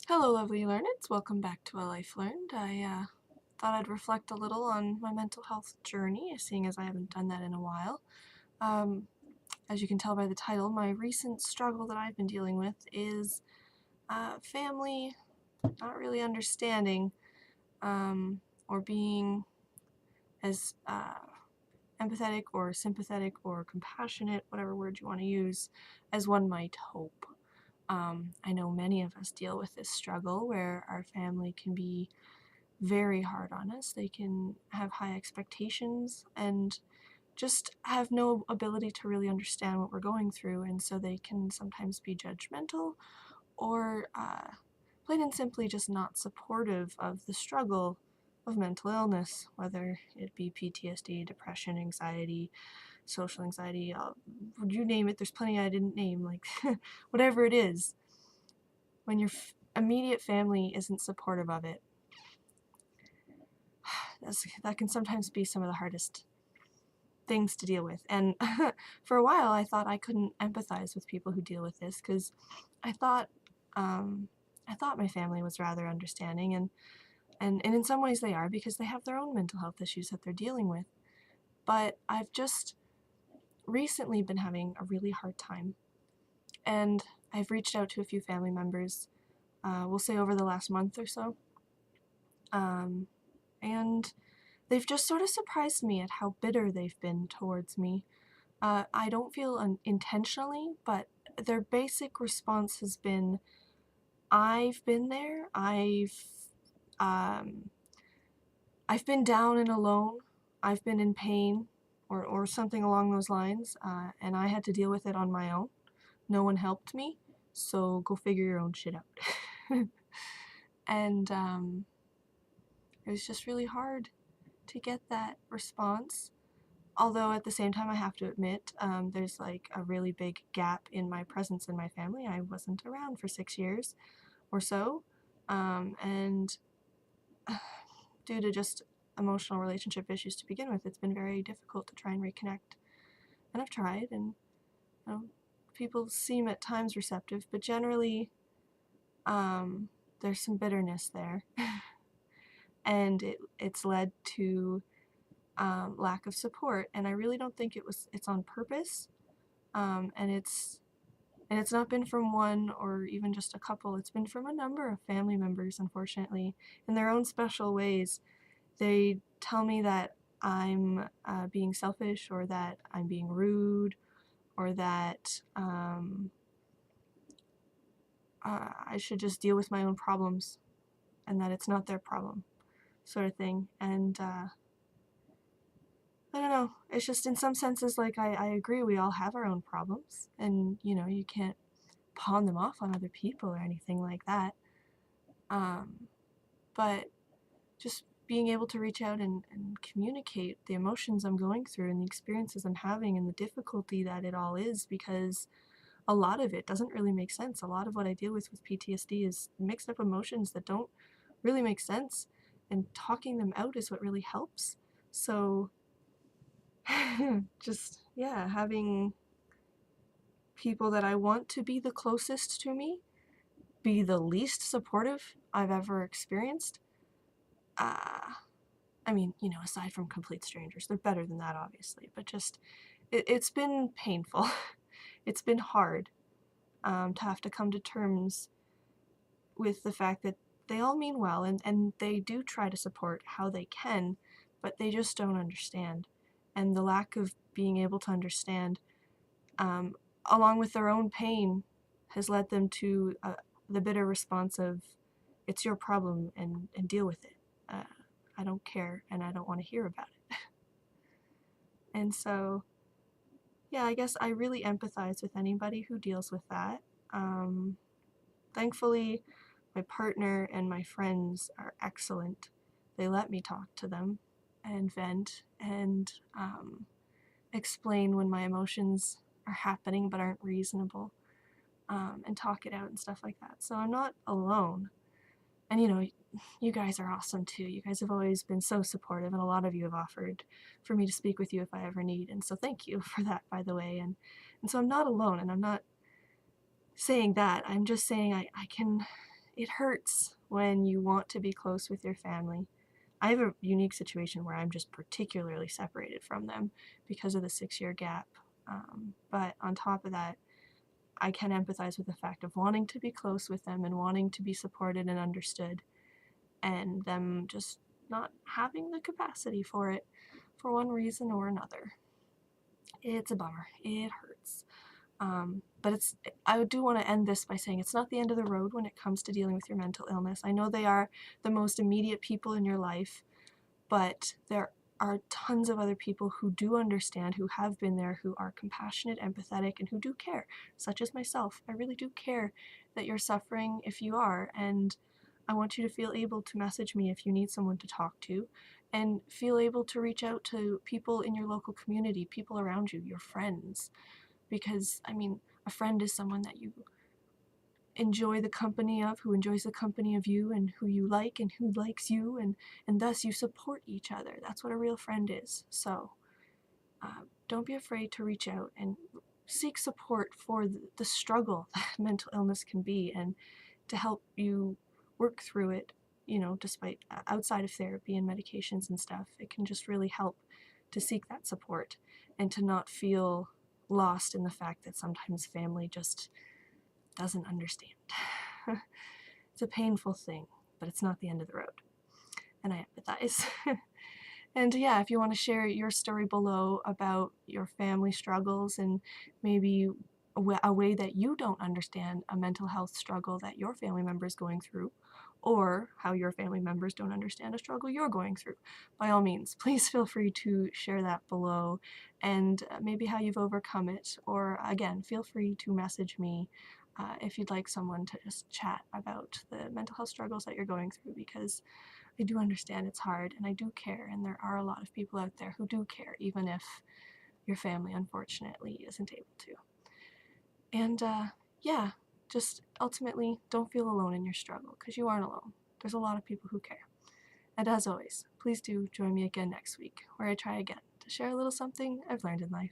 Hello, lovely learners. Welcome back to ALifeLearned. I thought I'd reflect a little on my mental health journey, seeing as I haven't done that in a while. As you can tell by the title, my recent struggle that I've been dealing with is family not really understanding or being as empathetic or sympathetic or compassionate, whatever word you want to use, as one might hope. I know many of us deal with this struggle where our family can be very hard on us. They can have high expectations and just have no ability to really understand what we're going through, and so they can sometimes be judgmental or plain and simply just not supportive of the struggle of mental illness, whether it be PTSD, depression, anxiety, social anxiety, you name it. There's plenty I didn't name, like whatever it is. When your immediate family isn't supportive of it, that can sometimes be some of the hardest things to deal with. And for a while, I thought I couldn't empathize with people who deal with this because I thought my family was rather understanding, and in some ways they are because they have their own mental health issues that they're dealing with. But I've just recently been having a really hard time, and I've reached out to a few family members, we'll say over the last month or so, and they've just sort of surprised me at how bitter they've been towards me. I don't feel intentionally, but their basic response has been, I've been there, um, I've been down and alone, I've been in pain, or something along those lines, and I had to deal with it on my own. No one helped me, so go figure your own shit out. And it was just really hard to get that response. Although at the same time, I have to admit, there's like a really big gap in my presence in my family. I wasn't around for 6 years or so, and due to just emotional relationship issues to begin with, it's been very difficult to try and reconnect. And I've tried, and you know, people seem at times receptive, but generally, there's some bitterness there, and it's led to lack of support. And I really don't think it's on purpose, and it's not been from one or even just a couple. It's been from a number of family members, unfortunately, in their own special ways. They tell me that I'm being selfish, or that I'm being rude, or that I should just deal with my own problems and that it's not their problem, sort of thing. And I don't know, it's just in some senses, like, I agree we all have our own problems, and you can't pawn them off on other people or anything like that. But just being able to reach out and communicate the emotions I'm going through and the experiences I'm having and the difficulty that it all is, because a lot of it doesn't really make sense. A lot of what I deal with PTSD is mixed up emotions that don't really make sense, and talking them out is what really helps. So just, yeah, having people that I want to be the closest to me be the least supportive I've ever experienced. I mean, aside from complete strangers, they're better than that, obviously, but just, it's been painful. It's been hard to have to come to terms with the fact that they all mean well, and they do try to support how they can, but they just don't understand. And the lack of being able to understand, along with their own pain, has led them to the bitter response of, it's your problem, and deal with it. I don't care, and I don't want to hear about it. And so, yeah, I guess I really empathize with anybody who deals with that. Thankfully, my partner and my friends are excellent. They let me talk to them and vent and explain when my emotions are happening but aren't reasonable, and talk it out and stuff like that. So I'm not alone. And you guys are awesome too. You guys have always been so supportive, and a lot of you have offered for me to speak with you if I ever need. And so thank you for that, by the way. And so I'm not alone, and I'm not saying that. I'm just saying I can, It hurts when you want to be close with your family. I have a unique situation where I'm just particularly separated from them because of the 6-year gap. But on top of that, I can empathize with the fact of wanting to be close with them and wanting to be supported and understood, and them just not having the capacity for it for one reason or another. It's a bummer. It hurts. But I do want to end this by saying it's not the end of the road when it comes to dealing with your mental illness. I know they are the most immediate people in your life, but there are tons of other people who do understand, who have been there, who are compassionate, empathetic, and who do care, such as myself. I really do care that you're suffering if you are, and I want you to feel able to message me if you need someone to talk to, and feel able to reach out to people in your local community, people around you, your friends, because, I mean, a friend is someone that you enjoy the company of, who enjoys the company of you, and who you like and who likes you, and thus you support each other. That's what a real friend is. So don't be afraid to reach out and seek support for the struggle that mental illness can be, and to help you work through it, despite outside of therapy and medications and stuff. It can just really help to seek that support and to not feel lost in the fact that sometimes family just doesn't understand. It's a painful thing, but it's not the end of the road. And I empathize. And yeah, if you want to share your story below about your family struggles and maybe a way that you don't understand a mental health struggle that your family member is going through, or how your family members don't understand a struggle you're going through, by all means, please feel free to share that below, and maybe how you've overcome it, or again, feel free to message me if you'd like someone to just chat about the mental health struggles that you're going through, because I do understand it's hard, and I do care, and there are a lot of people out there who do care, even if your family, unfortunately, isn't able to. And yeah, just ultimately, don't feel alone in your struggle, because you aren't alone. There's a lot of people who care. And as always, please do join me again next week, where I try again to share a little something I've learned in life.